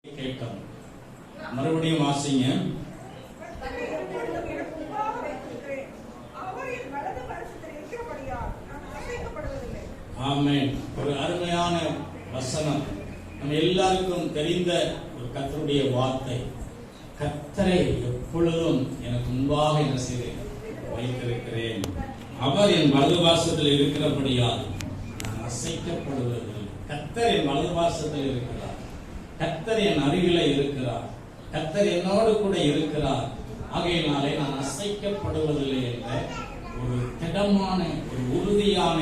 கேட்டோம். மறுபடியும் வாசிங்க. ஆமென். ஒரு அருமையான வசனம், நம்ம எல்லாருக்கும் தெரிந்த ஒரு கர்த்தருடைய வார்த்தை. கர்த்தரை எப்பொழுதும் எனக்கு முன்பாக என்ன செய்கிறேன், வைத்திருக்கிறேன். அவர் என் வலதுபார்சத்தில் இருக்கிறபடியால் நான் அசைக்கப்படுவதில்லை. கர்த்தர் என் வலதுபார்சத்தில் இருக்கிறார். கர்த்தர் என் அருகிலே இருக்கிறார். கர்த்தர் என்னோடு கூட இருக்கிறார். ஆகையினாலே நான் அசைக்கப்படுவதில்லை என்ற ஒரு திடமான, ஒரு உறுதியான,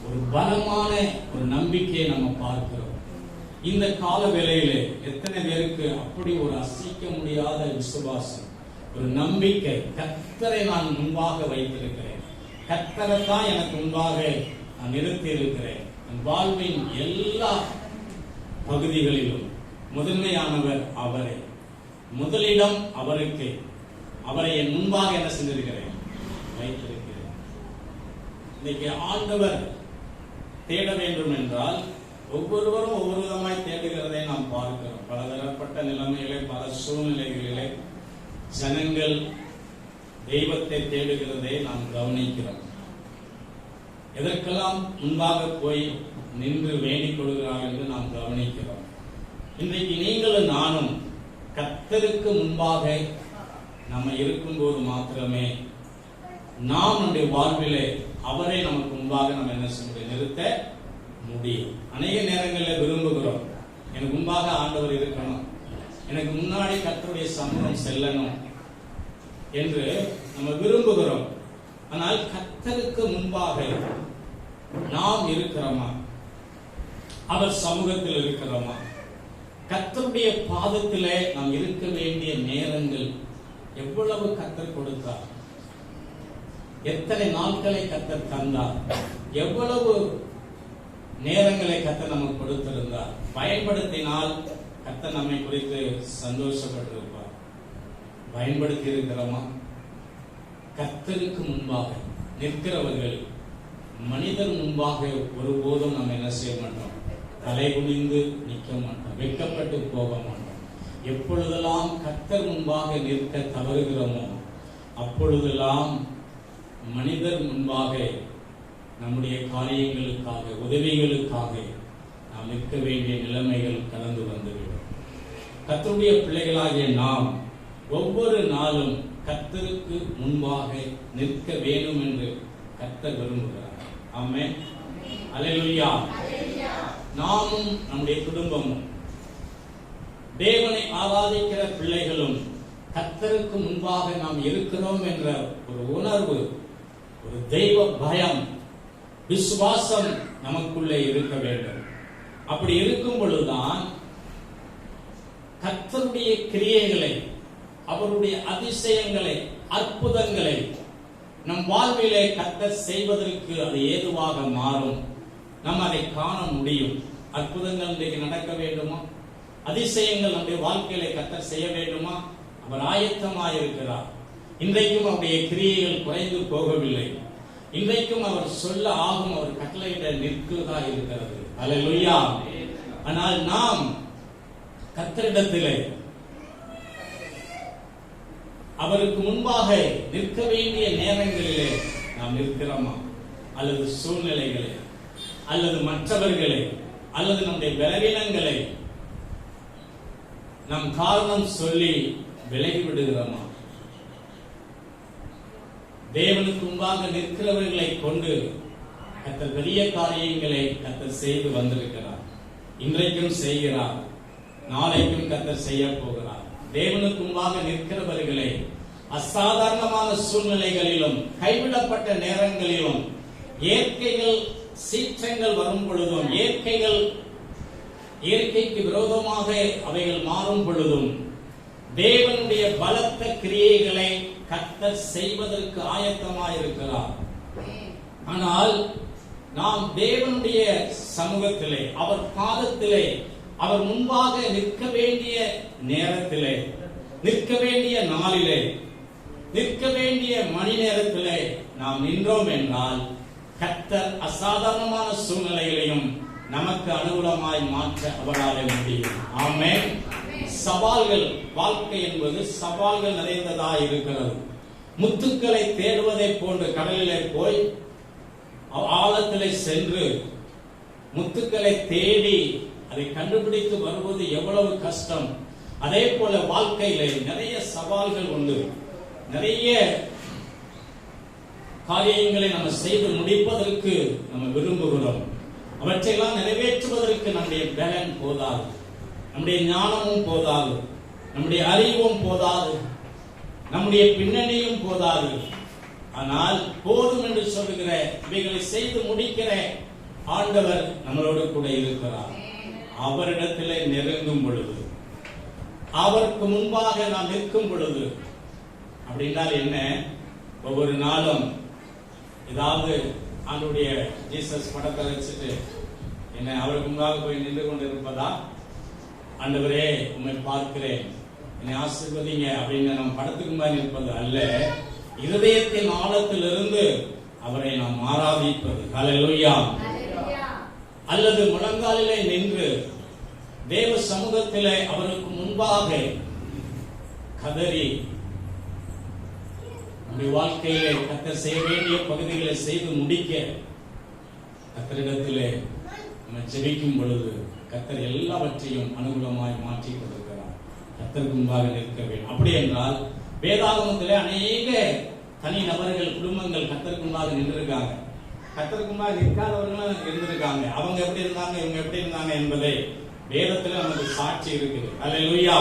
ஒரு பலமான ஒரு நம்பிக்கையை நம்ம பார்க்கிறோம். இந்த கால வேளையிலே எத்தனை பேருக்கு அப்படி ஒரு அசைக்க முடியாத விசுவாசம், ஒரு நம்பிக்கை? கர்த்தரை நான் முன்பாக வைத்திருக்கிறேன். கர்த்தரை தான் எனக்கு முன்பாக நான் நிறுத்தி இருக்கிறேன். என் வாழ்வின் எல்லா பகுதிகளிலும் முதன்மையானவர் அவரே. முதலிடம் அவருக்கு. அவரை என் முன்பாக என்ன செஞ்சிருக்கிறேன், வைத்திருக்கிறேன். இன்னைக்கு ஆண்டவர் தேட வேண்டும் என்றால் ஒவ்வொருவரும் ஒவ்வொரு விதமாய் தேடுகிறதை நாம் பார்க்கிறோம். பலதரப்பட்ட நிலைமைகளை, பல சூழ்நிலைகளிலே ஜனங்கள் தெய்வத்தை தேடுகிறதை நாம் கவனிக்கிறோம். எதற்கெல்லாம் முன்பாக போய் நின்று வேண்டிக் கொள்கிறார் என்று நாம் கவனிக்கிறோம். இன்றைக்கு நீங்களும் நானும் கர்த்தருக்கு முன்பாக நம்ம இருக்கும்போது மாத்திரமே நாம் நம்முடைய வாழ்விலே அவரை நமக்கு முன்பாக நம்ம என்ன செய்ய நிறுத்த முடியும். அநேக நேரங்களில் விரும்புகிறோம், எனக்கு முன்பாக ஆண்டவர் இருக்கணும், எனக்கு முன்னாடி கர்த்தருடைய சமூகம் செல்லணும் என்று நம்ம விரும்புகிறோம். ஆனால் கர்த்தருக்கு முன்பாக நாம் இருக்கிறோமா? அவர் சமூகத்தில் இருக்கிறோமா? கர்த்தருடைய பாதத்திலே நாம் இருக்க வேண்டிய நேரங்கள் எவ்வளவு கர்த்தர் கொடுத்தார்? எத்தனை நாட்களை கர்த்தர் தந்தார்? எவ்வளவு நேரங்களை கர்த்தர் நமக்கு கொடுத்திருந்தார்? பயன்படுத்தினால் கர்த்தர் நம்மை குறித்து சந்தோஷப்பட்டிருப்பார். பயன்படுத்தி இருக்கிறோமா? கர்த்தருக்கு முன்பாக நிற்கிறவர்கள் மனிதர் முன்பாக ஒருபோதும் நம்ம என்ன செய்ய மாட்டோம், தலை குனிந்து நிற்க மாட்டோம், வெட்கப்பட்டு போக மாட்டோம். எப்பொழுதெல்லாம் கர்த்தர் முன்பாக நிற்க தவறுகிறோமோ அப்பொழுதெல்லாம் மனிதர் முன்பாக நம்முடைய காரியங்களுக்காக, உதவிகளுக்காக நாம் நிற்க வேண்டிய நிலைமைகள் கடந்து வந்துவிடும். கர்த்தருடைய பிள்ளைகளாகிய நாம் ஒவ்வொரு நாளும் கர்த்தருக்கு முன்பாக நிற்க வேண்டும் என்று கர்த்தர் விரும்புகிறார். ஆமென். அல்லேலூயா. நாமும் நம்முடைய குடும்பமும் தேவனை ஆராதிக்கிற பிள்ளைகளும் கர்த்தருக்கு முன்பாக நாம் இருக்கிறோம் என்ற ஒரு உணர்வு, ஒரு தெய்வ பயம், விசுவாசம் நமக்குள்ளே இருக்க வேண்டும். அப்படி இருக்கும் பொழுதுதான் கர்த்தருடைய கிரியைகளை, அவருடைய அதிசயங்களை, அற்புதங்களை நம் வாழ்விலே கர்த்தர் செய்வதற்கு அது ஏதுவாக மாறும். நாம் அதை காண முடியும். அற்புதங்கள் இன்றைக்கு நடக்க வேண்டுமா? அதிசயங்கள் நம்முடைய வாழ்க்கையிலே கர்த்தர் செய்ய வேண்டுமா? அவர் ஆயத்தமாயிருக்கிறார். இன்றைக்கும் அவருடைய கிரியைகள் குறைந்து போகவில்லை. இன்றைக்கும் அவர் சொல்ல ஆகும், அவர் கட்டளையிட நிற்கிறதா இருக்கிறது. அல்லேலூயா. ஆனால் நாம் கர்த்தரிடத்திலே அவருக்கு முன்பாக நிற்க வேண்டிய நேரங்களிலே நாம் நிற்கிறோமா? அல்லது சூழ்நிலைகளை, அல்லது மற்றவர்களை, அல்லது நம்முடைய பலவீனங்களை நாம் காரணம் சொல்லி விலகி விடுகிறோமா? தேவனுக்கு முன்பாக நிற்கிறவர்களை கொண்டு கர்த்தர் பெரிய காரியங்களை கர்த்தர் செய்து வந்திருக்கிறார். இன்றைக்கும் செய்கிறார், நாளைக்கும் கர்த்தர் செய்ய போகிறார். தேவனுக்கு முன்பாக நிற்கிறவர்களை அசாதாரணமான சூழ்நிலைகளிலும், கைவிடப்பட்ட நேரங்களிலும், இயற்கைகள் சீற்றங்கள் வரும் பொழுதும், இயற்கைக்கு விரோதமாக அவைகள் மாறும் பொழுதும் தேவனுடைய பலத்த கிரியைகளை கர்த்தர் செய்வதற்கு ஆயத்தமாயிருக்கிறார். ஆனால் நாம் தேவனுடைய சமூகத்திலே, அவர் பாதத்திலே, அவர் முன்பாக நிற்க வேண்டிய நேரத்திலே, நிற்க வேண்டிய நாளிலே, நிற்க வேண்டிய மணி நேரத்திலே நாம் நின்றோம் என்றால் கர்த்தர் அசாதாரணமான சூழ்நிலைகளையும் நமக்கு அனுகூலமாய் மாற்ற அவராலே முடியும். ஆமென். சவால்கள், வாழ்க்கை என்பது சவால்கள் நிறைந்ததா இருக்கிறது. முத்துக்களை தேடுவதை போன்று கடலிலே போய் ஆழத்திலே சென்று முத்துக்களை தேடி அதை கண்டுபிடித்து வருவது எவ்வளவு கஷ்டம். அதே போல வாழ்க்கையிலே நிறைய சவால்கள் உண்டு. நிறைய காரியங்களை நம்ம செய்து முடிப்பதற்கு நம்ம விரும்புகிறோம். அவற்றையெல்லாம் நிறைவேற்றுவதற்கு நம்முடைய பலன் போதாது, நம்முடைய ஞானமும் போதாது, நம்முடைய அறிவும் போதாது, நம்முடைய பின்னணியும் போதாது. ஆனால் போதும் என்று சொல்லுகிற இவைகளை செய்து முடிக்கிற ஆண்டவர் நம்மளோடு கூட இருக்கிறார். அவரிடத்திலே நெருங்கும் பொழுது, அவருக்கு முன்பாக நாம் நிற்கும் பொழுது, அப்படின்னால் என்ன? ஒவ்வொரு நாளும் ஏதாவது ஆண்டுடைய ஜீசஸ் படத்தை வச்சுட்டு என்ன அவருக்கு முன்பாக போய் நின்று கொண்டு இருப்பதா? ஆண்டவரே உம்மை பார்க்கிறேன், என்னை ஆசீர்வதிங்க அப்படின்னு நம்ம படத்துக்கு முன்பாக நிற்பது அல்ல. இருதயத்தின் ஆழத்திலிருந்து அவரை நாம் ஆராதிப்பது. ஹல்லேலூயா. அல்லது முழங்காலிலே நின்று தேவ சமூகத்திலே அவருக்கு முன்பாக கதறி நம்முடைய வாழ்க்கையிலே கர்த்தர் செய்ய வேண்டிய பகுதிகளை செய்து முடிக்க கர்த்தரிடத்திலே நம்ம ஜெபிக்கும் பொழுது கர்த்தர் எல்லாவற்றையும் அனுகூலமாய் மாற்றி கொடுக்கிறார். கர்த்தருக்கு முன்பாக நிற்க வேண்டும். அப்படி என்றால் வேதாகமத்திலே அநேக தனி நபர்கள், குடும்பங்கள் கர்த்தருக்கு முன்பாக நின்றிருக்காங்க. கர்த்தருக்கு முன்பாக நிற்காதவர்களும் இருந்திருக்காங்க. அவங்க எப்படி இருந்தாங்க, இவங்க எப்படி இருந்தாங்க என்பதை வேதத்துல நமக்கு சாட்சி இருக்குது. அல்லேலூயா.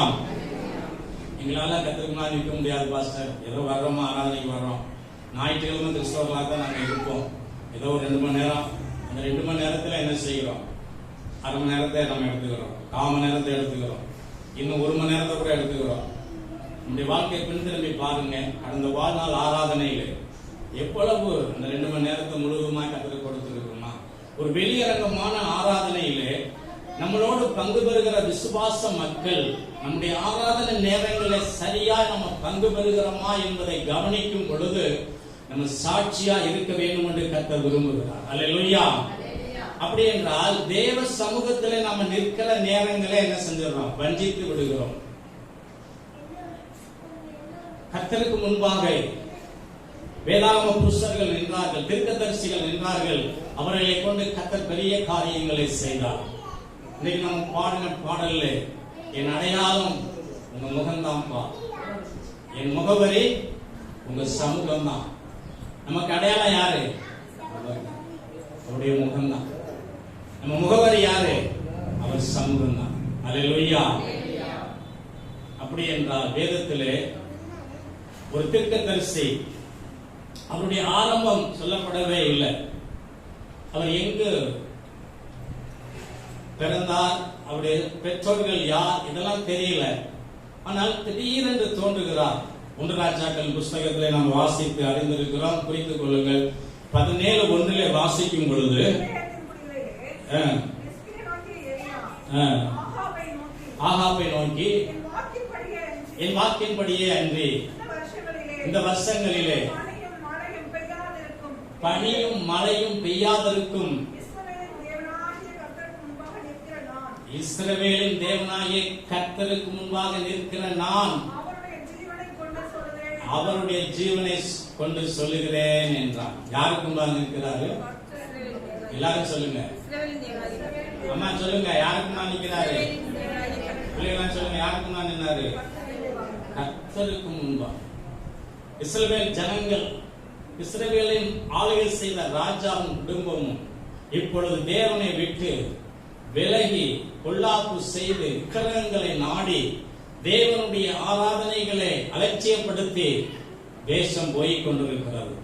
எங்களால கர்த்தருக்கு முன்பாக நிற்க முடியாது பாஸ்டர். ஏதோ வர்றோமா, ஆராதனைக்கு வர்றோம், ஞாயிற்றுக்கிழமை கிறிஸ்தவர்களாக தான் நாங்கள் இருப்போம். ஏதோ ஒரு 2 மணி நேரம், அந்த 2 மணி நேரத்துல என்ன செய்கிறோம்? அரை மணி நேரத்தை நம்ம எடுத்துக்கிறோம், 1/4 மணி நேரத்தை எடுத்துக்கிறோம், இன்னும் 1 மணி நேரத்தை கூட எடுத்துக்கிறோம். நம்முடைய வாழ்க்கையை பின் திரும்பி பாருங்க. கடந்த வாழ்நாள் ஆராதனையில எவ்வளவு அந்த 2 மணி நேரத்தை முழுவதுமா கர்த்தருக்கு கொடுத்திருக்கிறோமா? ஒரு வெளியரங்கமான ஆராதனையிலே நம்மளோடு பங்கு பெறுகிற விசுவாச மக்கள் நம்முடைய ஆராதனை நேரங்களில் சரியா நம்ம பங்கு பெறுகிறோமா என்பதை கவனிக்கும் பொழுது நம்ம சாட்சியா இருக்க வேண்டும் என்று கர்த்தர் விரும்புகிறார். அல்லேலூயா. அப்படி என்றால் தேவ சமூகத்திலே நாம நிற்கிற நேரங்களே என்ன செஞ்சிடறோம்? வஞ்சித்து விடுகிறோம். கர்த்தருக்கு முன்பாக வேதாகம புருஷர்கள் நின்றார்கள், தீர்க்கதரிசிகள் நின்றார்கள். அவர்களை கொண்டு கர்த்தர் பெரிய காரியங்களை செய்தார். இன்னைக்கு நம்ம பாடின பாடல்ல என் அடையாளம் உங்க முகம்தான்ப்பா, என் முகவரி உங்க சமூகம் தான். நமக்கு அடையாளம் யாரு? அவருடைய முகம்தான். நம்ம முகவரி யாரு? அவர் சமூகம் தான். அல்லேலூயா. அப்படி என்றால் வேதத்திலே ஒரு தீர்க்கதரிசி அவருடைய ஆரம்பம் சொல்லப்படவே இல்லை. அவர் எங்கு பிறந்தார், அவருடைய பெற்றோர்கள் யார், இதெல்லாம் தெரியல. ஆனால் திடீரென்று தோன்றுகிறார். 1 ராஜாக்கள் புஸ்தகத்திலே நாம் வாசித்து அறிந்திருக்கிறோம். புரிந்து கொள்ளுங்கள். 17:1 வாசிக்கும் பொழுது ஆகாபை நோக்கி என் வாக்கின்படியே அன்றி இந்த வருஷங்களிலே பனியும் மழையும் பெய்யாதிருக்கும் இஸ்ரவேலின் தேவனாகிய கர்த்தருக்கு முன்பாக நிற்கிற நான் அவருடைய ஜீவனை கொண்டு சொல்லுகிறேன் என்றான். யாருக்கு முன்பாக நிற்கிறாரு? எல்லாரும் சொல்லுங்க. அம்மா சொல்லுங்க, யாருக்கு முன்பாக நிற்கிறாரு? பிள்ளைகளாம் சொல்லுங்க, யாருக்கு முன்பாக நின்னாரு? கர்த்தருக்கு முன்பாக. இஸ்ரவேல் ஜனங்கள், இஸ்ரவேலின் ஆளுகை செய்த ராஜாவும் குடும்பமும் இப்பொழுது தேவனை விட்டு விலகி பொல்லாப்பு செய்து விக்கிரகங்களை நாடி தேவனுடைய ஆராதனைகளை அலட்சியப்படுத்தி தேசம் போய்க் கொண்டிருக்கிறது.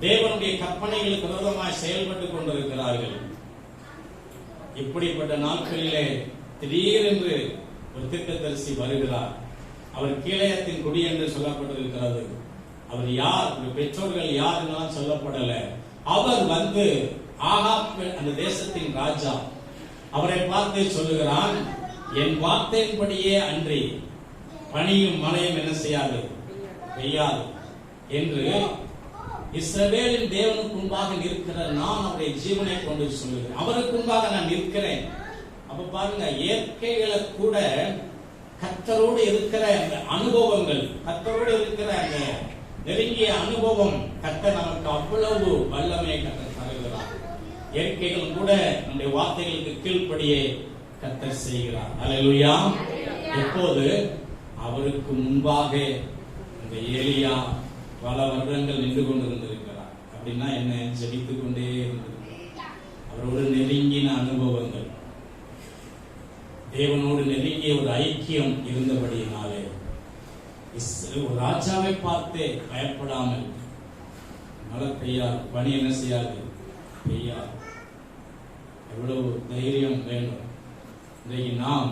தேவனுடைய கற்பனைகளுக்கு விரோதமாய் செயல்பட்டுக் கொண்டிருக்கிறார்கள். இப்படிப்பட்ட நாட்களிலே திடீரென்று ஒரு தீர்க்கதரிசி வருகிறார். அவர் கீலேயத்தின் குடி என்று சொல்லப்பட்டிருக்கிறது. அவர் யார், பெற்றோர்கள் யார் என்றெல்லாம் சொல்லப்படல. அவர் வந்து ஆகாப் அந்த தேசத்தின் ராஜா, அவரை பார்த்து சொல்லுகிறான், என் வார்த்தையின்படியே அன்றி பனியும் மழையும் என்ன செய்யாது, பெய்யாது என்று இஸ்ரவேலின் தேவனுக்கு முன்பாக நிற்கிற நான் அவருடைய ஜீவனை கொண்டு சொல்லுகிறேன், அவருக்கு முன்பாக நான் நிற்கிறேன். அப்ப பாருங்க, இயற்கைகளை கூட கர்த்தரோடு இருக்கிற அந்த அனுபவங்கள், கர்த்தரோடு இருக்கிற அந்த நெருங்கிய அனுபவம் கர்த்தர் நமக்கு அவ்வளவு வல்லமையை கர்த்தர் தருகிறார். இயற்கைகள் கூட நம்முடைய வார்த்தைகளுக்கு கீழ்ப்படியே கர்த்தர் செய்கிறார். அல்லேலூயா. எப்போது அவருக்கு முன்பாக இந்த எலியா பல வருடங்கள் நின்று கொண்டு இருந்திருக்கிறார். அப்படின்னா என்ன? ஜெபித்துக் கொண்டே இருந்திருக்கிறார். அவரோடு நெருங்கின அனுபவங்கள், தேவனோடு நெருங்கிய ஒரு ஐக்கியம் இருந்தபடியினாலே ஒரு ராஜாவை பார்த்து பயப்படாமல் மழை பெய்யாது, பனி என்ன செய்யாது, பெய்யாது. எவ்வளவு தைரியம் வேண்டும்! இன்றைக்கு நாம்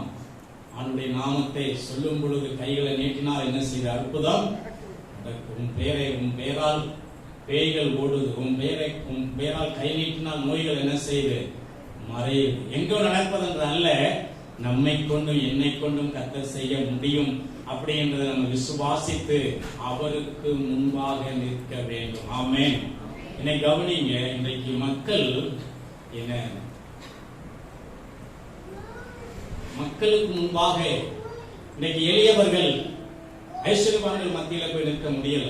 அவனுடைய நாமத்தை சொல்லும் பொழுது கைகளை நீட்டினால் என்ன செய்த அற்புதம்! உன் பெயரால் பேய்கள் ஓடுது, உன் பெயரால் கை நீட்டினால் நோய்கள் என்ன செய்து மறையுது. எங்கோ நடப்பதென்று அல்ல, நம்மை கொண்டும் என்னை கொண்டும் கர்த்தர் செய்ய முடியும். அப்படி என்றதை நம்ம விசுவாசித்து அவருக்கு முன்பாக நிற்க வேண்டும். ஆமென். என்னை கவனிங்க, இன்றைக்கு மக்கள் என்ன, மக்களுக்கு முன்பாக இன்றைக்கு எளியவர்கள் ஐஸ்வர்யவான்கள் மத்தியில போய் நிற்க முடியல.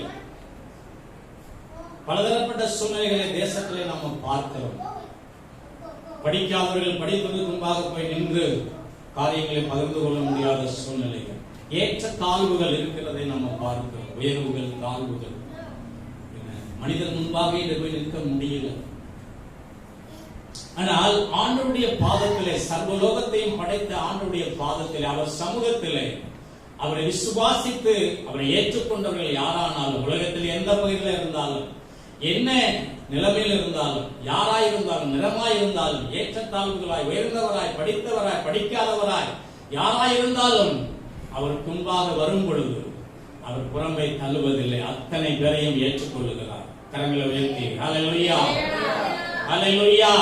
பலதரப்பட்ட சூழ்நிலைகளை தேசத்திலே நாம பார்க்கிறோம். படிக்காதவர்கள் படிப்பதற்கு முன்பாக போய் நின்று காரியங்களை பகிர்ந்து கொள்ள முடியாத சூழ்நிலைகள், ஏற்ற தாழ்வுகள் இருக்கிறதை நம்ம பார்க்கிறோம். உயர்வுகள், தாழ்வுகள். மனிதர் முன்பாக போய் நிற்க முடியல. ஆனால் ஆண்டவருடைய பாதத்திலே, சர்வலோகத்தையும் படைத்த ஆண்டவருடைய பாதத்திலே, அவர் சமூகத்திலே அவரை விசுவாசித்து அவரை ஏற்றுக்கொண்டவர்கள் யாரானாலும், உலகத்தில் எந்த பகுதியில் இருந்தாலும், என்ன நிலைமையில் இருந்தாலும், யாராயிருந்தாலும், நிறமாயிருந்தாலும், ஏற்றத்தாழ்வுகளாய், உயர்ந்தவராய், படித்தவராய், படிக்காதவராய், யாராயிருந்தாலும் அவருக்கு முன்பாக வரும் பொழுது அவர் புறம்பை தள்ளுவதில்லை. அத்தனை பேரையும் ஏற்றுக்கொள்ளுகிறார். கரங்களை உயர்த்தி ஹல்லேலூயா, ஹல்லேலூயா.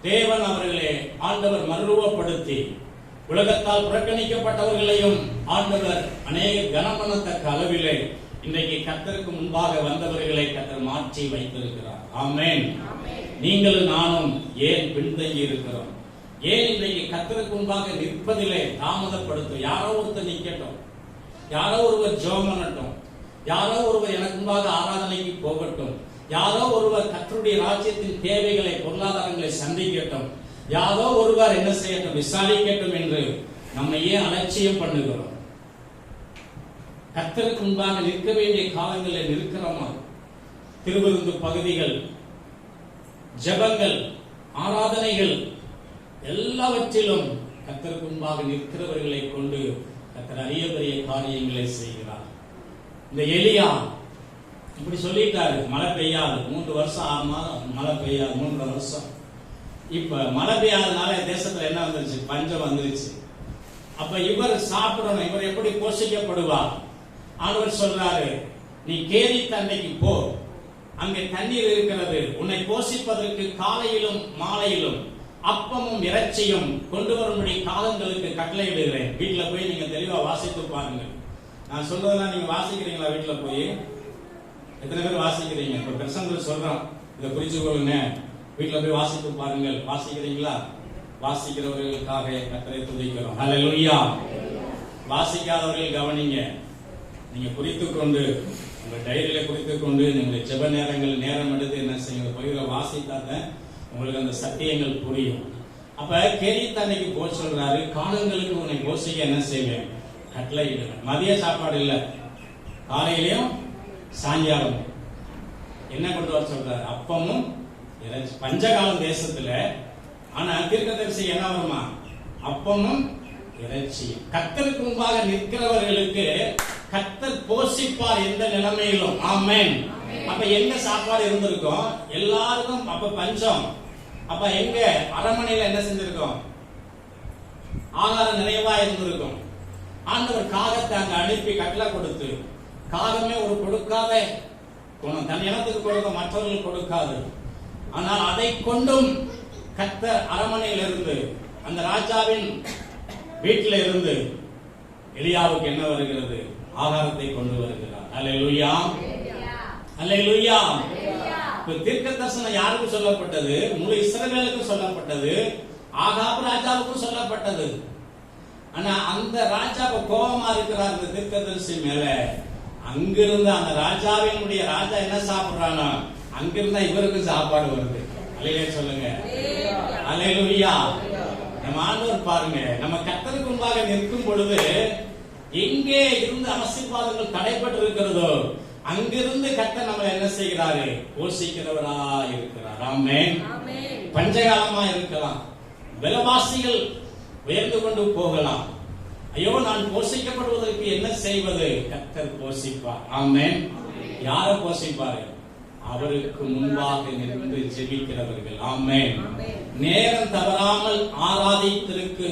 தேவன் அவர்களே ஆண்டவர் மறுரூபப்படுத்தி உலகத்தால் புறக்கணிக்கப்பட்டவர்களையும் ஆண்டவர் அநேக கனமனத்தக்க அளவிலே இன்றைக்கு கர்த்தருக்கு முன்பாக வந்தவர்களை கர்த்தர் மாற்றி வைத்திருக்கிறார். ஆமென். நீங்களும் நானும் ஏன் பின்தங்கி இருக்கிறோம்? ஏன் இன்றைக்கு கர்த்தருக்கு முன்பாக நிற்பதிலே தாமதப்படுத்தும்? யாரோ ஒருத்தர் நிக்கட்டும், யாரோ ஒருவர் ஜெபம் பண்ணட்டும், யாரோ ஒருவர் எனக்கு முன்பாக ஆராதனைக்கு போகட்டும், யாரோ ஒருவர் கர்த்தருடைய ராஜ்யத்தின் தேவைகளை, பொருளாதாரங்களை சந்திக்கட்டும், யாரோ ஒருவர் என்ன செய்யட்டும், விசாரிக்கட்டும் என்று நம்ம ஏன் அலட்சியம் பண்ணுகிறோம்? கர்த்தருக்கு முன்பாக நிற்க வேண்டிய காலங்களில் நிற்கிறோமா? திருவிருந்து பகுதிகள், ஜெபங்கள், ஆராதனைகள் எல்லாவற்றிலும் கர்த்தருக்கு முன்பாக நிற்கிறவர்களை கொண்டு கர்த்தர் அரிய பெரிய காரியங்களை செய்கிறார். இந்த எலியா இப்படி சொல்லிட்டாரு, மழை பெய்யாது 3 வருஷம் 6 மாதம் மழை பெய்யாது, 3 வருஷம். இப்ப மழை பெய்யாதனால தேசத்துல என்ன வந்துருச்சு? பஞ்சம் வந்துருச்சு. அப்ப இவர் சாப்பிடணும், இவர் எப்படி போஷிக்கப்படுவார்? ஆண்டவர் சொல்றாரு, நீ கேரி தண்டைக்கு போ, அங்கே தண்ணீர் இருக்கிறது, உன்னை போஷிப்பதற்கு காலையிலும் மாலையிலும் அப்பமும் இறைச்சியும் கொண்டு வரும்படி காலங்களுக்கு கட்டளையிடுகிறேன். வீட்டுல போய் நீங்க தெளிவா வாசித்து பாருங்க. நான் சொல்றதெல்லாம் நீங்க வாசிக்கிறீங்களா? வீட்டுல போய் எத்தனை பேர் வாசிக்கிறீங்க? இப்ப பிரசங்கத்தில் சொல்றோம், இதை குறிச்சு கொள்ளுங்க, வீட்டுல போய் வாசித்து பாருங்கள். வாசிக்கிறீங்களா? வாசிக்கிறவர்களுக்காக கர்த்தரை துதிக்கிறோம். ஹல்லேலூயா. வாசிக்காதவர்கள் கவனிங்க, நீங்க குறித்துக் கொண்டு உங்க டைரியில குறித்துக் கொண்டு நீங்க ஜெப நேரங்கள் நேரம் எடுத்து என்ன செய்யுங்க, பகுதியில வாசித்தாத உங்களுக்கு அந்த சத்தியங்கள் புரியும். அப்ப கேரித்தன்னைக்கு போக சொல்றாரு, காலங்களுக்கு உன்னை போஷிக்க என்ன செய்வேன், கட்டளை இடுவேன். மதிய சாப்பாடு இல்ல, காலையிலயும் சாயங்காலம் என்ன கொண்டு வர சொல்றாரு? அப்பமும் இறைச்சி. பஞ்சகாலம் தேசத்துல. ஆனா தீர்க்கதரிசி என்ன வருமா? அப்பமும் இறைச்சி. கர்த்தருக்கு முன்பாக நிற்கிறவர்களுக்கு கர்த்தர் போஷிப்பார் எந்த நிலைமையிலும். ஆமென். அப்ப எங்க சாப்பாடு இருந்திருக்கும்? எல்லாருக்கும் அப்ப பஞ்சம். அப்ப எங்க அரண்மனையில என்ன செஞ்சிருக்கோம்? ஆகாரம் நிறைவா இருந்திருக்கும். ஆண்டவர் காகத்தை அங்க அனுப்பி கட்டளை கொடுத்து, காகமே ஒரு கொடுக்காத குணம், தன் இனத்துக்கு கொடுக்க மற்றவர்கள் கொடுக்காது. ஆனால் அதை கொண்டும் கர்த்தர் அரண்மனையில் இருந்து, அந்த ராஜாவின் வீட்டில இருந்து எலியாவுக்கு என்ன வருகிறது? ஆகாரத்தை கொண்டு வருகிறார். அல்லேலூயா. அல்லேலூயா. தீர்க்க தரிசனம் யாருக்கு சொல்லப்பட்டது? முழு இஸ்ரவேலுக்கு சொல்லப்பட்டது, ஆகாப் ராஜாவுக்கும் சொல்லப்பட்டது. ஆனா அந்த ராஜா கோபமா இருக்கிறார் இந்த தீர்க்கதரிசி மேல. அங்கிருந்து அந்த ராஜாவினுடைய ராஜா என்ன சாப்பிடுறானா, அங்கிருந்தா இவருக்கு சாப்பாடு வருது. அல்லேலூயா சொல்லுங்க. அல்லேலூயா. நம்ம ஆண்டவர் பாருங்க, நம்ம கர்த்தருக்கு முன்பாக நிற்கும் பொழுது எங்கே இருந்து ஆசீர்வாதங்கள் தடைப்பட்டு இருக்கிறதோ அங்கிருந்து கர்த்தர் நம்ம என்ன செய்கிறாரு? போஷிக்கிறவரா இருக்கிறார். ஆமென். பஞ்சகாலமா இருக்கலாம், விலைவாசிகள் உயர்ந்து கொண்டு போகலாம். ஐயோ, நான் போஷிக்கப்படுவதற்கு என்ன செய்வது? கர்த்தர் போஷிப்பார். ஆமென். யாரை போஷிப்பாரு? அவருக்கு முன்பாக நின்று ஜெபிக்கிறவர்கள். ஆமென். நேரம் தவறாமல் ஆராதித்திற்கு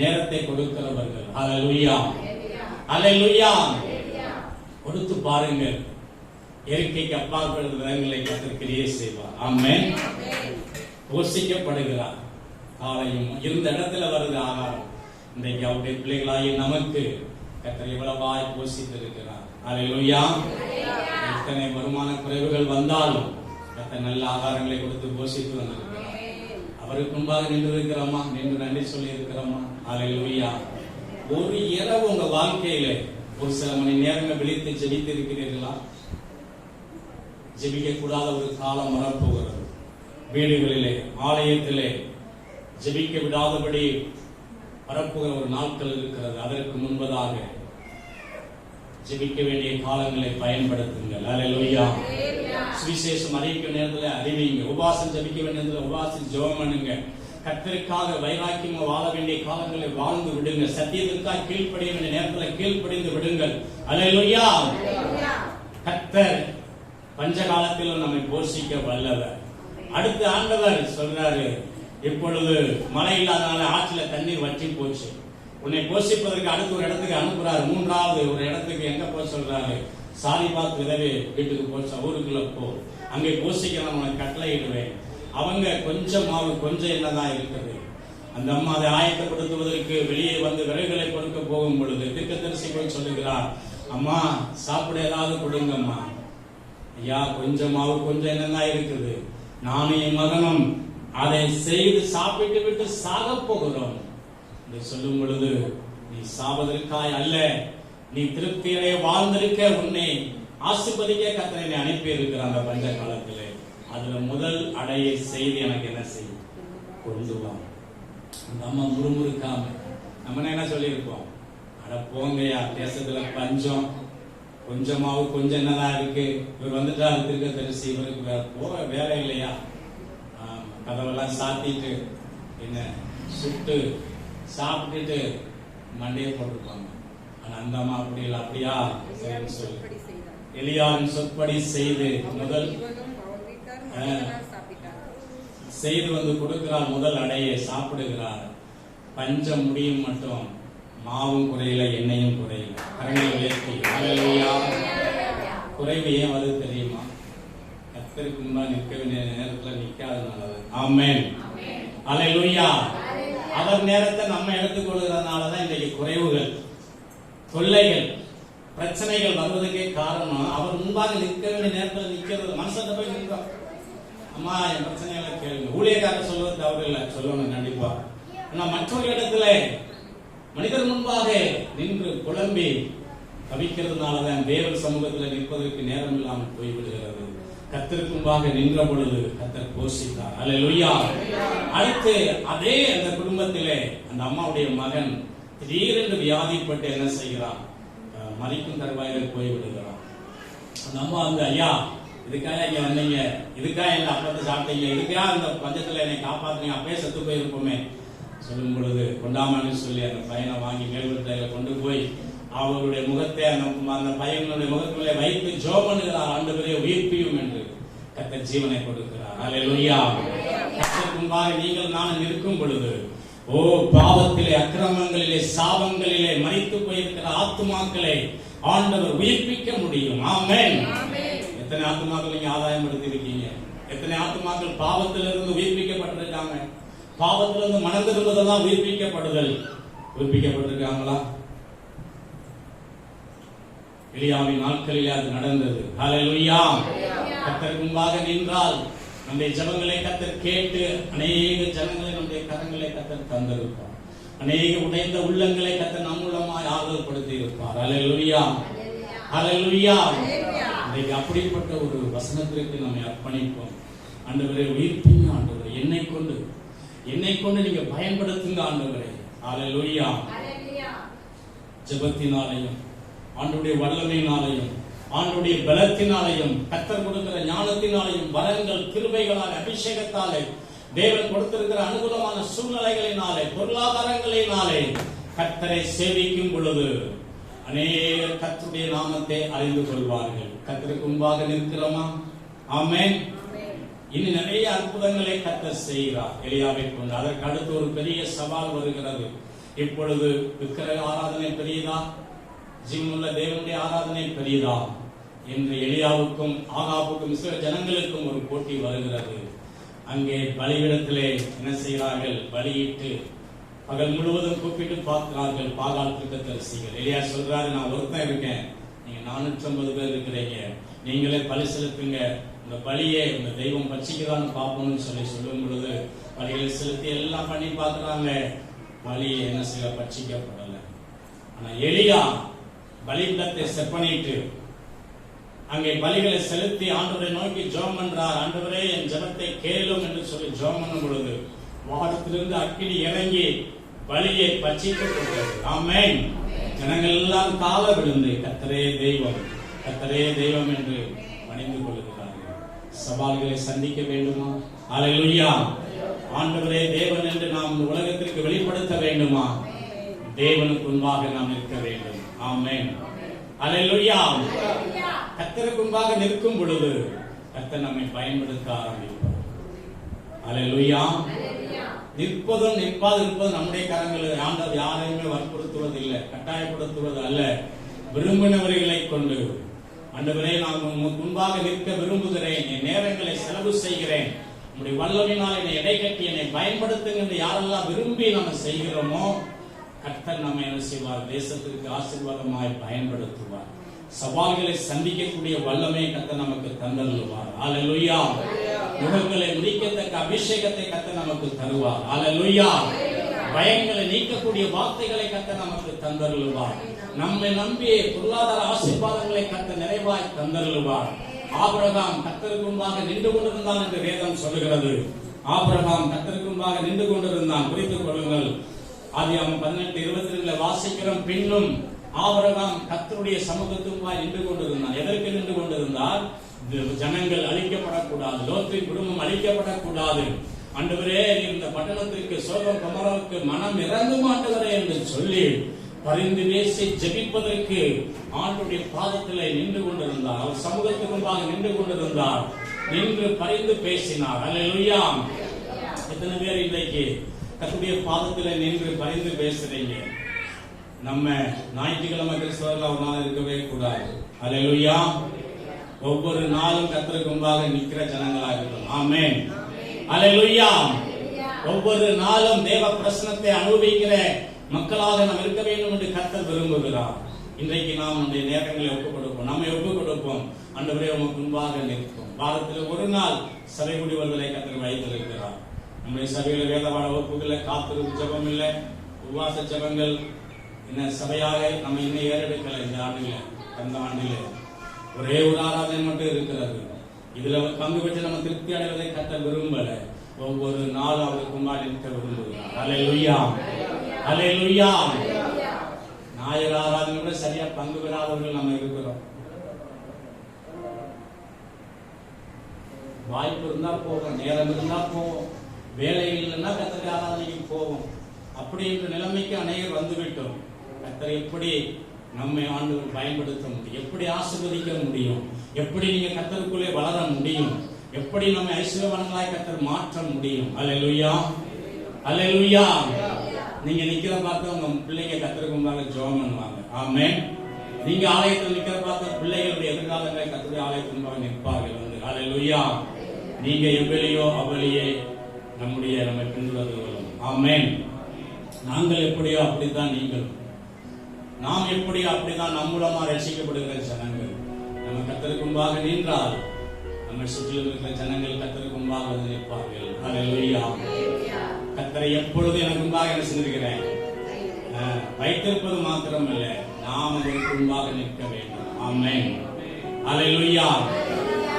நேரத்தை கொடுக்கிறவர்கள். அல்லேலூயா, அல்லேலூயா. கொடுத்து பாருங்கள், இயற்கைக்கு அப்பாற்பட்ட விதங்களை கர்த்தர் கிரியை செய்வார். ஆமென். போஷிக்கப்படுகிறார். காலையும் இருந்த இடத்துல வருது ஆகாரம். இன்றைக்கு அவருடைய பிள்ளைகளாகி நமக்கு கர்த்தர் எவ்வளவாய் போஷித்திருக்கிறார். அல்லேலூயா. எத்தனை வருமான குறைவுகள் வந்தாலும் கர்த்தர் நல்ல ஆகாரங்களை கொடுத்து போஷித்து வந்திருக்கிறார். அவருக்கு முன்பாக நின்று இருக்கிறோமா? நின்று நன்றி சொல்லி இருக்கிறோமா? அல்லேலூயா. ஒரு இரவு உங்க வாழ்க்கையில ஒரு சில மணி நேரங்கள் விழித்து ஜெபித்து இருக்கிறீர்களா? ஜெபிக்க கூடாத ஒரு காலம் வரப்போகிறது. வீடுகளிலே, ஆலயத்திலே ஜெபிக்க விடாதபடி வரப்போகிற ஒரு நாட்கள் இருக்கிறது. அதற்கு முன்பதாக ஜெபிக்க வேண்டிய காலங்களை பயன்படுத்துங்கள். அல்லேலூயா. சுவிசேஷம் அறிவிக்க நேரத்தில் அறிவிங்க. உபவாசம் ஜெபிக்க வேண்டிய நேரத்தில் உபவாசம் ஜெபம் பண்ணுங்க. கர்த்தருக்காக வைராக்கியமா வாழ வேண்டிய காலங்களை வாழ்ந்து விடுங்க. சத்தியத்திற்காக கீழ்ப்படிய வேண்டிய நேரத்தில் கீழ்ப்படிந்து விடுங்கள். அல்லேலூயா. கர்த்தர் பஞ்சகாலத்திலும் நம்மை போஷிக்க வல்லவர். அடுத்து ஆண்டவர் சொல்றாரு, இப்பொழுது மழை இல்லாதனால ஆற்றில தண்ணீர் வற்றி போச்சு, உன்னை போஷிப்பதற்கு அடுத்த ஒரு இடத்துக்கு அனுப்புறாரு. மூன்றாவது ஒரு இடத்துக்கு எங்க போக சொல்றாரு? சாரிபாத் விதவை வீட்டுக்கு போச்சு, ஊருக்குள்ள போ, அங்கே போஷிக்க நான் உனக்கு கட்டளையிடுவேன். அவங்க கொஞ்சம் மாவு கொஞ்சம் என்னதான் இருக்குது. அந்த அம்மா அதை ஆயத்தப்படுத்துவதற்கு வெளியே வந்து விறகுகளை கொடுக்க போகும் பொழுது தீர்க்கதரிசி போய் சொல்லுகிறார், அம்மா சாப்பிட ஏதாவது கொடுங்கம்மா. ஐயா, கொஞ்சம் மாவு கொஞ்சம் என்னதான் இருக்குது, நானும் என் மகனும் அதை செய்து சாப்பிட்டு விட்டு சாக போகிறோம் என்று சொல்லும் பொழுது, நீ சாவதற்காய் அல்ல, நீ திருப்தியடைய வாழ்ந்திருக்க, உன்னை ஆசீர்வதிக்க கர்த்தர் அனுப்பி இருக்கிற அந்த பஞ்ச காலத்திலே அதுல முதல் அடையை செய்து எனக்கு என்ன செய்யும்? கொண்டு வா. அந்த அம்மா முறுமுறுக்காம நம்ம என்ன சொல்லியிருப்போம்? அட போங்கயா, தேசத்துல பஞ்சம், கொஞ்சமாவு கொஞ்சம் என்னதான் இருக்கு, இவர் வந்துட்டா தீர்க்கதரிசி, இவருக்கு போக வேலை இல்லையா? கதவெல்லாம் சாத்திட்டு என்ன சுட்டு சாப்பிட்டுட்டு மண்டையை போட்டுருப்பாங்க. ஆனா அந்த அம்மா அப்படி இல்லை. அப்படியா சொல்லி எலியாவின் சொற்படி செய்து முதல் செய்து வந்து கொடுக்கிறார். முதல் அடையை சாப்பிடுகிறார். பஞ்சம் முடியும் மட்டும் மாவும் குறையில, எண்ணெயும் குறையில. கரங்களை உயர்த்தி அல்லேலூயா. குறைவு ஏன் வருது தெரியுமா? கர்த்தருக்கு முன்பாக நிற்க வேண்டிய நேரத்துல நிக்காதனால. ஆமென். அல்லேலூயா. அவர் நேரத்தை நம்ம எடுத்துக்கொள்கிறதுனாலதான் இன்றைக்கு குறைவுகள், தொல்லைகள், பிரச்சனைகள் வருவதற்கே காரணம். அவர் முன்பாக நிற்க வேண்டிய நேரத்தில் நிக்கிறது. மனசத்தை போய் நிற்கும், அம்மா என் பிரச்சனைகளை கேளுங்க. ஊழியக்காரர் சொல்வது தவறு இல்லை, சொல்லணும் கண்டிப்பா. ஆனா மற்றொரு இடத்துல மனிதர் முன்பாக நின்று குழம்பி தவிக்கிறதுனாலதான் வேறொரு சமூகத்தில் நிற்பதற்கு நேரம் இல்லாமல் போய்விடுகிறது. கர்த்தருக்கு முன்பாக நின்ற பொழுது கர்த்தர் போஷித்தார். அல்லேலூயா. அடுத்து அதே அந்த குடும்பத்திலே அந்த அம்மாவுடைய மகன் திடீரென்று வியாதிப்பட்டு என்ன செய்கிறான்? மறிக்கும் தருவாயில் போய்விடுகிறான். அந்த அம்மா வந்து, ஐயா இதுக்காக இங்க வந்தீங்க, இதுக்காக எங்க அப்பத்தை சாப்பிட்டீங்க, இதுக்காக அந்த பஞ்சத்துல என்னை காப்பாத்துனீங்க, அப்பயே செத்து போயிருப்போமே சொல்லும் பொழுது, கொண்டாமன்னு சொல்லி அந்த பையனை வாங்கி மேல்வீட்டையில கொண்டு போய் அவருடைய முகத்தை அந்த பையனுடைய முகத்திலே வைத்து ஜெபம் பண்ணுகிறார். ஆண்டவரே உயிர்ப்பியும் என்று கர்த்தர் ஜீவனை கொடுக்கிறார். அல்லேலூயா. கர்த்தருக்கு முன்பாக நீங்கள் நானும் இருக்கும் பொழுது, ஓ பாவத்திலே, அக்கிரமங்களிலே, சாபங்களிலே மரித்து போயிருக்கிற ஆத்துமாக்களை ஆண்டவர் உயிர்ப்பிக்க முடியும். ஆமென். எத்தனை ஆத்துமாக்கள் நீங்க ஆதாயம் படுத்தி இருக்கீங்க? எத்தனை ஆத்துமாக்கள் பாவத்திலிருந்து உயிர்ப்பிக்கப்பட்டிருக்காங்க? பாவத்திலிருந்து மனம் திரும்புவதெல்லாம் உயிர்ப்பிக்கப்படுதல். உயிர்ப்பிக்கப்பட்டிருக்காங்களா? எலியாவின் நாட்களிலே அது நடந்தது. ஹல்லேலூயா. கர்த்தருக்கு முன்பாக நின்றால் நம்முடைய ஜெபங்களை கர்த்தர் கேட்டு அநேக ஜனங்களை நம்முடைய கரங்களை கர்த்தர் தந்திருப்பார். அநேக உடைந்த உள்ளங்களை கர்த்தர் நம் மூலமாய் ஆறுதல் படுத்தி இருப்பார். ஹல்லேலூயா. ஹல்லேலூயா. இன்றைக்கு அப்படிப்பட்ட ஒரு வசனத்திற்கு நம்மை அர்ப்பணிப்போம். ஆண்டவரே, உயிர்ப்பிங்க ஆண்டவரே, என்னை கொண்டு நீங்க பயன்படுத்துங்க ஆண்டவரே. ஹல்லேலூயா. ஜெபத்தினாலையும் ஆண்டவருடைய வல்லமையினாலையும் ஆண்டவருடைய பலத்தினாலையும் கர்த்தர் கொடுக்கிற ஞானத்தினாலையும் வரங்கள் கிருபைகளால் அபிஷேகத்தாலே தேவன் கொடுத்திருக்கிற அனுகூலமான சூழ்நிலைகளினாலே பொருளாதாரங்களினாலே கர்த்தரை சேவிக்கும் பொழுது அநேக கர்த்தருடைய நாமத்தை அறிந்து கொள்வார்கள். கர்த்தருக்கு முன்பாக நிற்கிறோமா? ஆமென். இன்னும் நிறைய அற்புதங்களை கர்த்தர் செய்கிறார் எலியாவை கொண்டு. அதற்கு அடுத்து ஒரு பெரிய சவால் வருகிறது. இப்பொழுது விக்கிரக ஆராதனை பெரியதா, ஜீவனுள்ள தேவனுடைய ஆராதனை பெரியதா என்று எலியாவுக்கும் ஆகாபுக்கும் இஸ்ரவேல் ஜனங்களுக்கும் ஒரு போட்டி வருகிறது. அங்கே பலிபீடத்திலே என்ன செய்கிறார்கள்? பலியிட்டு பகல் முழுவதும் கூப்பிட்டு பார்க்கிறார்கள் பாகால் தீர்க்கதரிசிகள். எலியா சொல்றாரு, நான் ஒருத்தன் இருக்கேன், நீங்க 450 பேர் இருக்கிறீங்க, நீங்களே பலி செலுத்துங்க, இந்த பலியை இந்த தெய்வம் பட்சிக்கிறான்னு பார்ப்போம்னு சொல்லும் பொழுது பலிகளை செலுத்தி எல்லாம் பண்ணி பார்க்கிறாங்க. பலியை என்ன செய்ய பட்சிக்கப்படல. ஆனா எலியா பலிபீடத்தை செப்பனிட்டு அங்கே பலிகளை செலுத்தி ஆண்டவரை நோக்கி ஜெபம் பண்றார். ஆண்டவரே, என் ஜெபத்தை கேளும் என்று சொல்லி ஜெபம் பண்ணும் பொழுது வானத்திலிருந்து அக்கினி இறங்கி பலியை பட்சிக்கப்பட்டது. ஆமென். ஜனங்கள் எல்லாம் கால விழுந்து கர்த்தரே தெய்வம், கர்த்தரே தெய்வம் என்று பணிந்து கொள்கிறார்கள். சவால்களை சந்திக்க வேண்டுமா? ஹல்லேலூயா. ஆண்டவரே தேவன் என்று நாம் உலகத்திற்கு வெளிப்படுத்த வேண்டுமா? தேவனுக்கு முன்பாக நாம் நிற்க வேண்டும். ஆமென். ஹல்லேலூயா. கர்த்தருக்கு முன்பாக நிற்கும் பொழுது கர்த்தர் நம்மை பயன்படுத்த ஆரம்பிப்பார். ஹல்லேலூயா. நிற்பதும் நிற்பாது இருப்பதும் நம்முடைய கரங்களில். ஆண்டவர் யாரையுமே வற்புறுத்துவது இல்லை, கட்டாயப்படுத்துவது அல்ல. விரும்பினவர்களை கொண்டு ஆண்டவரே, நான் முன்பாக நிற்க விரும்புகிறேன், என் நேரங்களை செலவு செய்கிறேன், உங்களுடைய வல்லமையினால் என்னை இடைக்கட்டி என்னை பயன்படுத்துங்க என்று யாரெல்லாம் விரும்பி நம்ம செய்கிறோமோ கர்த்தர் நம்மை என்ன செய்வார்? தேசத்திற்கு ஆசீர்வாதமாய் பயன்படுத்துவார். சவால்களை சந்திக்கக்கூடிய வல்லமை கர்த்தர் நமக்கு தந்தருள்வார். ஹல்லேலூயா. யுகங்களை முடிக்கத்தக்க அபிஷேகத்தை கர்த்தர் நமக்கு தருவார். ஹல்லேலூயா. பயங்களை நீக்கக்கூடிய வார்த்தைகளை கர்த்தர் நமக்கு தந்தருள்வார். நம்மை நம்பிய பொருளாதார ஆசீர்வாதங்களை கர்த்தர் நிறைவாய் தந்தருள்வார். ஆபிரகாம் கர்த்தருக்கு முன்பாக நின்று கொண்டிருந்தான் என்று வேதம் சொல்லுகிறது. ஆபிரகாம் கர்த்தருக்கு முன்பாக நின்று கொண்டிருந்தான். குறித்துக் கொள்ளுங்கள். ஆதியாகமம் 18:22 வாசிக்கிறோம். பின்னும் ஆபிரகாம் கர்த்தருடைய சமூகத்துக்கு நின்று கொண்டிருந்தான். எதற்கு நின்று கொண்டிருந்தார்? ஜனங்கள் அழிக்கப்படக்கூடாது, லோத்தின் குடும்பம் அழிக்கப்படக்கூடாது. ஆண்டவரே, இந்த பட்டணத்திற்கு சோதம் கொமோராவுக்கு மனம் இறங்க மாட்டவரே என்று சொல்லி பரிந்து பேசி ஜெபிப்பதற்கு ஆண்டவருடைய பாதத்திலே நின்று கொண்டிருந்தார். அவர் சமூகத்துக்கு முன்பாக நின்று கொண்டிருந்தார். நின்று பரிந்து பேசினார். ஹல்லேலூயா. எத்தனை பேர் இன்றைக்கு கர்த்தருடைய பாதத்திலே நின்று பரிந்து பேசுறீங்க? நம்ம ஞாயிற்றுக்கிழமை கிறிஸ்தவர்கள் ஒரு நாள் இருக்கவே கூடாது. ஹல்லேலூயா. ஒவ்வொரு நாளும் கர்த்தருக்கு முன்பாக நிற்கிற ஜனங்களா இருக்கணும். ஆமென். ஹல்லேலூயா. ஒவ்வொரு நாளும் தேவ பிரசன்னத்தை அனுபவிக்கிற மக்களாக நாம் இருக்க வேண்டும் என்று கர்த்தர் விரும்புகிறார். இன்றைக்கு நாம் நம்முடைய நேரங்களை ஒப்புக் கொடுப்போம், நம்மை ஒப்புக் கொடுப்போம். ஆண்டவரே, உமக்கு முன்பாக நிற்போம். வாரத்தில் ஒரு நாள் சபை கூடிவர்களை கர்த்தர் வைத்திருக்கிறார். நம்முடைய சபையில வேதவாட வகுப்புகளை காத்திருப்பு ஜெபம் இல்லை, உபவாச ஜெபங்கள் என்ன சபையாக நம்ம இன்னும் ஏறெடுக்கல. இந்த ஆண்டில அந்த ஆண்டில ஒரே ஒரு ஆராதனை மட்டும் இருக்கிறது. இதுல பங்கு பெற்று நம்ம திருப்தி அடைவதை கர்த்தர் விரும்பல. ஒவ்வொரு நாளும் அவருக்கு முன்பாக நிற்க விரும்புகிறார். ஹல்லேலூயா. ஹல்லேலூயா. ஞாயிறு ஆராதனை கூட சரியா பங்கு பெறாதவர்கள் நம்ம இருக்கிறோம். வாய்ப்பு இருந்தா போவோம், நேரம் இருந்தா போவோம், வேலை இல்லைன்னா கர்த்தருடைய ஆராதனைக்கு போவோம். அப்படி என்ற நிலைமைக்கு அநேகர் வந்துவிட்டோம். கர்த்தர் எப்படி நம்மை ஆண்டவர் பயன்படுத்த முடியும், எப்படி ஆசீர்வதிக்க முடியும், எப்படி நீங்க கர்த்தருக்குள்ளே வளர முடியும், எப்படி நம்ம ஐஸ்வர்யவான்களாய் கர்த்தர் மாற்ற முடியும். ஹல்லேலூயா. ஹல்லேலூயா. நீங்க நிக்கிற பார்த்து உங்க பிள்ளைங்க கர்த்தருக்கு முன்பாக ஜெபம் பண்ணுவாங்க. ஆமென். நீங்க ஆலயத்தில் நிக்கிற பார்த்து பிள்ளைகளுடைய எதிர்காலங்களை கர்த்தருடைய ஆலயத்தின் முன்பாக நிற்பார்கள். ஹல்லேலூயா. நீங்க எவ்வளியோ அவளியே நம்மை பின்தொடர்ந்து கொள்ளும். ஆமென். நாங்கள் எப்படியோ அப்படித்தான் நீங்களும். நாம் எப்படி அப்படிதான் நம்மூலமா ரட்சிக்கப்படுகிற ஜனங்கள் நம்ம கர்த்தருக்கு முன்பாக நின்றால் நம்ம சுற்றிலும் இருக்கிற ஜனங்கள் கர்த்தருக்கு முன்பாக வந்து நிற்பார்கள். ஹல்லேலூயா. கர்த்தரை எப்பொழுது எனக்கு முன்பாக என்ன செஞ்சிருக்கிறேன் வைத்திருப்பது மாத்திரமல்ல, நாம் அதற்கு முன்பாக நிற்க வேண்டும். ஆமென். ஹல்லேலூயா.